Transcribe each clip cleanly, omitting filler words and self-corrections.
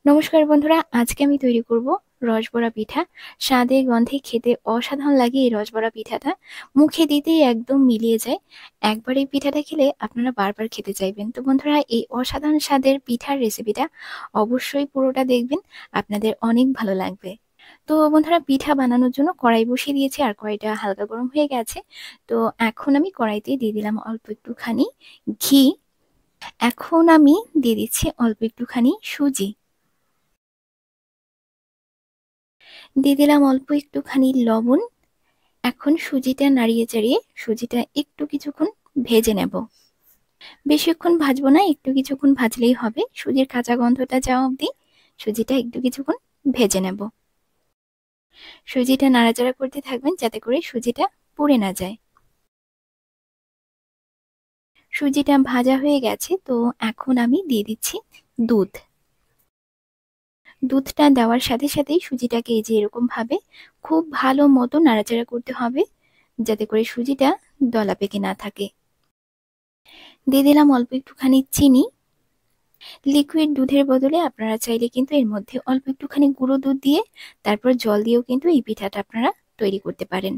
নমস্কার বন্ধুরা, আজকে আমি তৈরি করব রসবড়া পিঠা। স্বাদে গন্ধে খেতে অসাধারণ লাগে এই রসবড়া পিঠাটা। মুখে দিতেই একদম মিলিয়ে যায়। একবার এই পিঠাটা খেলে আপনারা বারবার খেতে চাইবেন। তো বন্ধুরা, এই অসাধারণ স্বাদের পিঠার রেসিপিটা অবশ্যই পুরোটা দেখবেন, আপনাদের অনেক ভালো লাগবে। তো বন্ধুরা, পিঠা বানানোর জন্য কড়াই বসিয়ে দিয়েছি আর কড়াইটা হালকা গরম হয়ে গেছে। তো এখন আমি কড়াইতে দিয়ে দিলাম অল্প একটুখানি ঘি। এখন আমি দিয়ে দিচ্ছি অল্প একটুখানি সুজি। দিয়ে দিলাম অল্প একটুখানি লবণ। এখন সুজিটা নাড়িয়ে চাড়িয়ে সুজিটা একটু কিছুক্ষণ ভেজে নেব। বেশিক্ষণ ভাজবো না, একটু কিছুক্ষণ ভাজলেই হবে। সুজির কাঁচা গন্ধটা যাওয়া অবধি সুজিটা একটু কিছুক্ষণ ভেজে নেব। সুজিটা নাড়াচাড়া করতে থাকবেন যাতে করে সুজিটা পুড়ে না যায়। সুজিটা ভাজা হয়ে গেছে, তো এখন আমি দিয়ে দিচ্ছি দুধ। দুধটা দেওয়ার সাথে সাথেই সুজিটাকে এই যে এরকম ভাবে খুব ভালো মতো নাড়াচাড়া করতে হবে, যাতে করে সুজিটা দলা পেকে না থাকে। দিয়ে দিলাম অল্প একটুখানি চিনি। লিকুইড দুধের বদলে আপনারা চাইলে কিন্তু এর মধ্যে অল্প একটুখানি গুঁড়ো দুধ দিয়ে তারপর জল দিয়েও কিন্তু এই পিঠাটা আপনারা তৈরি করতে পারেন।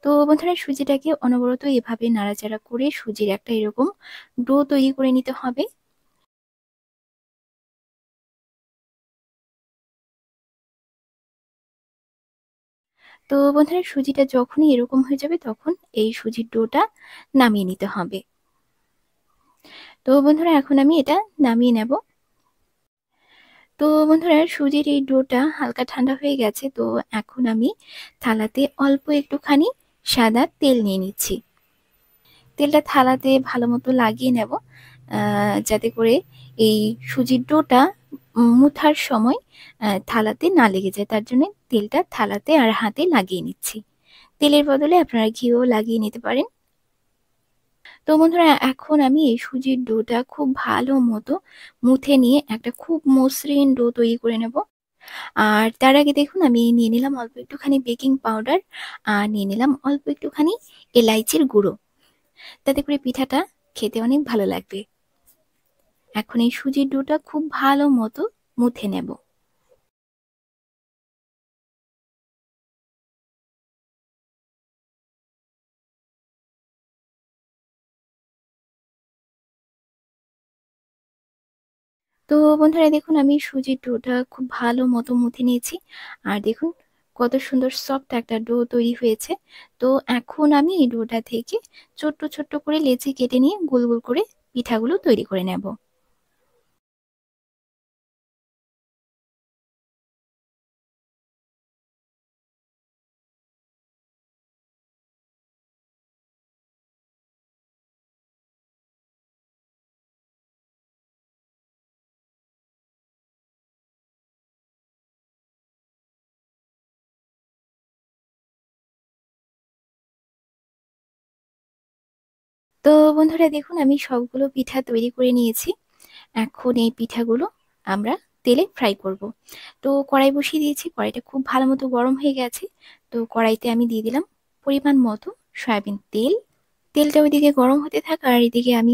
তো বন্ধুরা, সুজিটাকে অনবরত এভাবে নাড়াচাড়া করে সুজির একটা এরকম ডো তৈরি করে নিতে হবে। তো বন্ধুরা, সুজিটা যখনই এরকম হয়ে যাবে তখন এই সুজির ডোটা নামিয়ে নিতে হবে। তো বন্ধুরা, এখন আমি এটা নামিয়ে নেব। তো বন্ধুরা, সুজির এই ডোটা হালকা ঠান্ডা হয়ে গেছে। তো এখন আমি থালাতে অল্প একটুখানি সাদা তেল নিয়ে নিচ্ছি। তেলটা থালাতে ভালো মতো লাগিয়ে নেব, যাতে করে এই সুজির ডোটা মুথার সময় থালাতে না লেগে যায়। তার জন্য তেলটা থালাতে আর হাতে লাগিয়ে নিচ্ছি। তেলের বদলে আপনারা ঘিও লাগিয়ে নিতে পারেন। তো বন্ধুরা, এখন আমি এই সুজির ডোটা খুব ভালো মতো মুথে নিয়ে একটা খুব মসৃণ ডো তৈরি করে নেব। আর তার আগে দেখুন, আমি নিয়ে নিলাম অল্প একটুখানি বেকিং পাউডার আর নিয়ে নিলাম অল্প একটুখানি এলাইচির গুঁড়ো, তাতে করে পিঠাটা খেতে অনেক ভালো লাগবে। এখন এই সুজির ডোটা খুব ভালো মতো মুথে নেব। তো বন্ধুরা, দেখুন আমি সুজির ডোটা খুব ভালো মতো মুথে নিয়েছি। আর দেখুন কত সুন্দর সফট একটা ডো তৈরি হয়েছে। তো এখন আমি এই ডোটা থেকে ছোট্ট ছোট্ট করে লেচি কেটে নিয়ে গোল গোল করে পিঠাগুলো তৈরি করে নেব। তো বন্ধুরা, দেখুন আমি সবগুলো পিঠা তৈরি করে নিয়েছি। এখন এই পিঠাগুলো আমরা তেলে ফ্রাই করব। তো কড়াই বসিয়ে দিয়েছি, কড়াইটা খুব ভালো মতো গরম হয়ে গেছে। তো কড়াইতে আমি দিয়ে দিলাম পরিমাণ মতো সয়াবিন তেল। তেলটা ওইদিকে গরম হতে থাক আর এদিকে আমি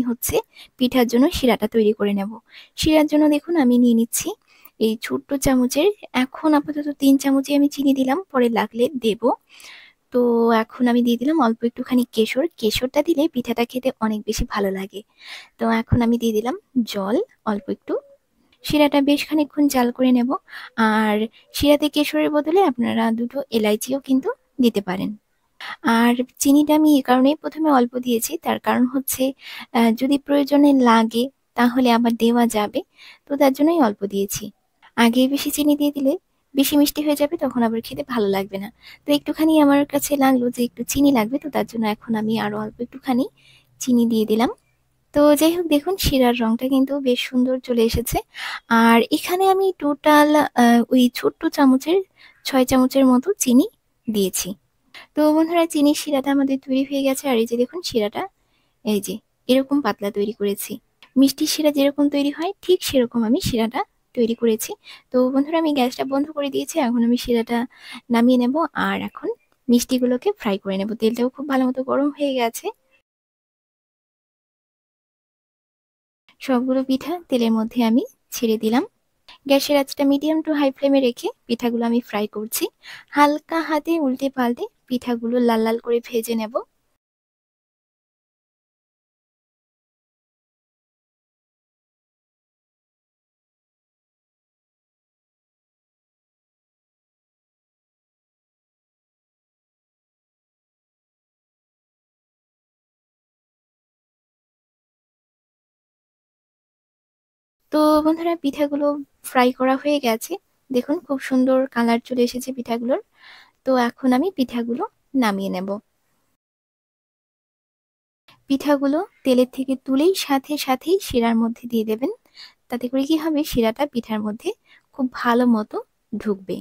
পিঠার জন্য শিরাটা তৈরি করে নেব। শিরার জন্য দেখুন আমি নিয়ে নিচ্ছি এই ছোট্ট চামচের, এখন আপাতত 3 চামচই আমি চিনি দিলাম, পরে লাগলে দেব। তো এখন আমি দিয়ে দিলাম অল্প একটুখানি কেশর। কেশরটা দিলে পিঠাটা খেতে অনেক বেশি ভালো লাগে। তো এখন আমি দিয়ে দিলাম জল অল্প একটু। শিরাটা বেশ খানিকক্ষণ জাল করে নেব। আর শিরাতে কেশরের বদলে আপনারা দুটো এলাইচিও কিন্তু দিতে পারেন। আর চিনিটা আমি এই কারণেই প্রথমে অল্প দিয়েছি, তার কারণ যদি প্রয়োজনে লাগে তাহলে আবার দেওয়া যাবে। তো তার জন্যই অল্প দিয়েছি। আগে বেশি চিনি দিয়ে দিলে বেশি মিষ্টি হয়ে যাবে, তখন আবার খেতে ভালো লাগবে না। তো একটুখানি আমার কাছে লাগলো যে একটু চিনি লাগবে, তো তার জন্য এখন আমি আরো অল্প একটুখানি চিনি দিয়ে দিলাম। তো যাই হোক, দেখুন শিরার রংটা কিন্তু বেশ সুন্দর চলে এসেছে। আর এখানে আমি টোটাল ওই ছোট্ট চামচের 6 চামচের মতো চিনি দিয়েছি। তো বন্ধুরা, চিনির শিরাটা আমাদের তৈরি হয়ে গেছে। আর এই যে দেখুন শিরাটা এই যে এরকম পাতলা তৈরি করেছি। মিষ্টির শিরা যেরকম তৈরি হয় ঠিক সেরকম আমি শিরাটা তৈরি করেছি। তো বন্ধুরা, আমি গ্যাসটা বন্ধ করে দিয়েছি। এখন আমি শিরাটা নামিয়ে নেব আর এখন মিষ্টিগুলোকে ফ্রাই করে নেব। তেলটাও খুব ভালো মতো গরম হয়ে গেছে। সবগুলো পিঠা তেলের মধ্যে আমি ছেড়ে দিলাম। গ্যাসের আঁচটা মিডিয়াম টু হাই ফ্লেমে রেখে পিঠাগুলো আমি ফ্রাই করছি। হালকা হাতে উল্টে পাল্টে পিঠাগুলো লাল লাল করে ভেজে নেব। তো বন্ধুরা, পিঠাগুলো ফ্রাই করা হয়ে গেছে। দেখুন খুব সুন্দর কালার চলে এসেছে পিঠাগুলোর। তো এখন আমি পিঠাগুলো নামিয়ে নেব। পিঠাগুলো তেলের থেকে তুলেই সাথে সাথেই শিরার মধ্যে দিয়ে দেবেন। তাতে করে কি হবে, শিরাটা পিঠার মধ্যে খুব ভালো মতো ঢুকবে।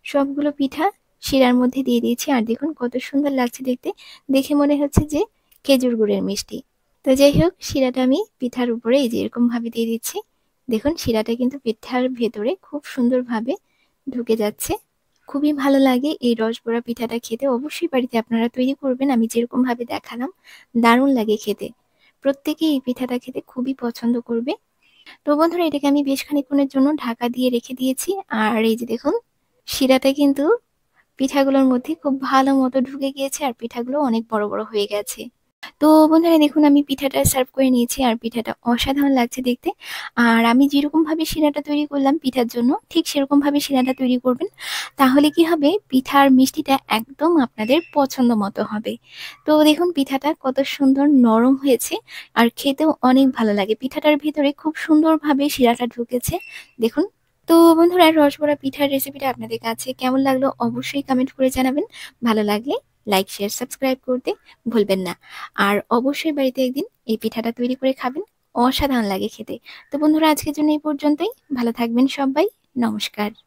সবগুলো পিঠা শিরার মধ্যে দিয়ে দিয়েছি, আর দেখুন কত সুন্দর লাগছে দেখতে। দেখে মনে হচ্ছে যে খেজুর গুড়ের মিষ্টি। তো যাই হোক, শিরাটা আমি পিঠার উপরে এই যে এরকম ভাবে দিয়ে দিচ্ছি। দেখুন শিরাটা কিন্তু পিঠার ভেতরে খুব সুন্দরভাবে ঢুকে যাচ্ছে। খুবই ভালো লাগে এই রসবড়া পিঠাটা খেতে। অবশ্যই বাড়িতে আপনারা তৈরি করবেন, আমি যেরকম ভাবে দেখালাম। দারুণ লাগে খেতে। প্রত্যেকেই এই পিঠাটা খেতে খুবই পছন্দ করবে। তো বন্ধুরা, এটাকে আমি বেশ খানিকক্ষণের জন্য ঢাকা দিয়ে রেখে দিয়েছি। আর এই যে দেখুন, শিরাটা কিন্তু পিঠাগুলোর মধ্যে খুব ভালো মতো ঢুকে গিয়েছে, আর পিঠাগুলো অনেক বড় বড় হয়ে গেছে। তো বন্ধুরা দেখুন, আমি পিঠাটা সার্ভ করে নিয়েছি, আর পিঠাটা অসাধারণ লাগছে দেখতে। আর আমি যেরকম ভাবে শিরাটা তৈরি করলাম পিঠার জন্য, ঠিক সেরকম ভাবে শিরাটা তৈরি করবেন। তাহলে কি হবে, পিঠার মিষ্টিটা একদম আপনাদের পছন্দ মতো হবে। তো দেখুন পিঠাটা কত সুন্দর নরম হয়েছে, আর খেতেও অনেক ভালো লাগে। পিঠাটার ভিতরে খুব সুন্দরভাবে শিরাটা ঢুকেছে দেখুন। তো বন্ধুরা, রসবড়া পিঠার রেসিপিটা আপনাদের কাছে কেমন লাগলো অবশ্যই কমেন্ট করে জানাবেন। ভালো লাগলে লাইক, শেয়ার, সাবস্ক্রাইব করতে ভুলবেন না। আর অবশ্যই বাড়িতে একদিন এই পিঠাটা তৈরি করে খাবেন। অসাধারণ লাগে খেতে। তো বন্ধুরা, আজকের জন্য এই পর্যন্তই। ভালো থাকবেন সবাই। নমস্কার।